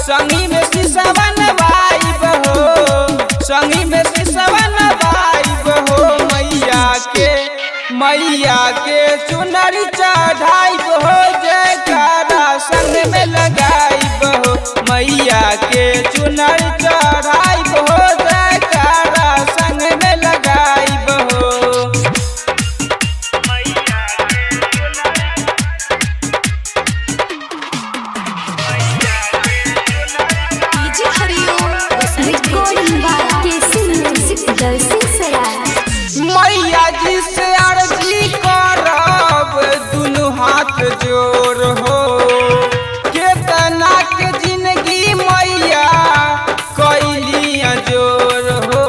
संगी में शीशवा नवाइब हो, संगी में शीशवा नवाइब हो। मैया के चुनरी चढ़ाइब हो, जयकारा संग में लगाइब हो। मैया के चुनरी चढ़ाइब हो, जयकारा संग में लगाइब हो। मैया जी से अर्जी करब दुनू हाथ जोड़ हो, केतना के जिंदगी मैया कैली जोर हो।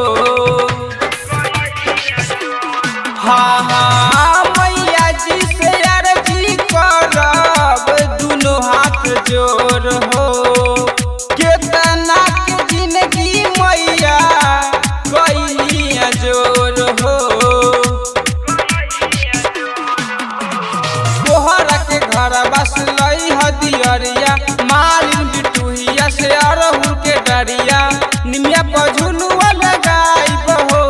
हाँ हाँ मैया जी से अर्जी करब दुनू हाथ जोड़ हो, केतना के जिंदगी मैया कैली जोर हो। तोहरा के घर बस लई हदियरिया, मालिन बिटुहिया से अरहुल के डरिया, निमिया पर झुलुआ लगाइब हो।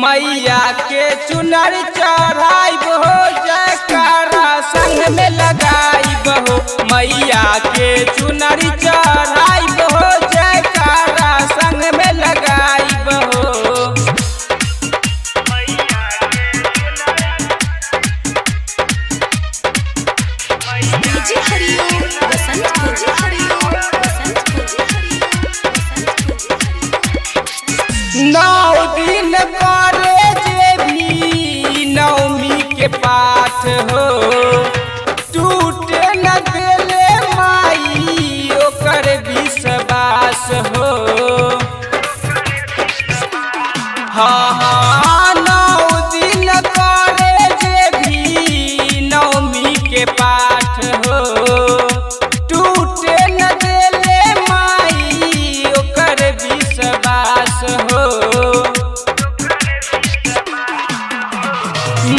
मैया के चुनरी चढ़ाइब हो, जयकारा संग में लगाइब हो। मैया के चुनरी चढ़ाइब हो, जयकारा संग में लगाइब हो। नौ दिन करे जे भी नवमी के पाठ हो, टूटे न देले माई ओकर विश्वास हो। हाँ हाँ नौ दिन करे जे भी नवमी के पाठ हो, टूटे न देले माई ओकर विश्वास हो।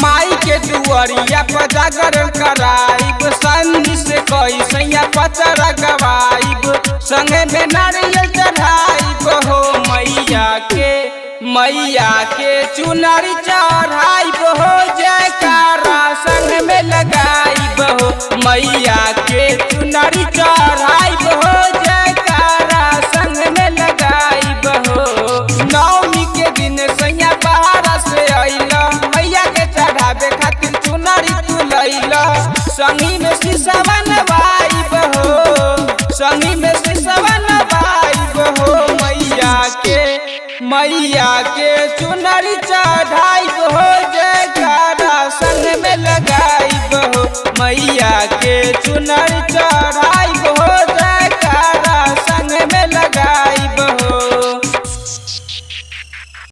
माई के दुआरिया पर जागरण कराइब, संधि से कैसैया पचरा गवाइब, संगे में नारियल चढ़ाइब हो। मैया के चुनरी चढ़ाइब हो, जयकारा संग में लगाइब हो। मैया के चुनरी चढ़ाइब हो, जयकारा संग में लगाइब हो। नवमी के दिन सैया बाहर से अइला, मैया के चढ़ावे खातिर चुनरी तू लइला, संगी में शीशवा नवाइब हो, संगी में शीशवा नवाइब हो। मैया के चुनरी चढ़ाइब हो,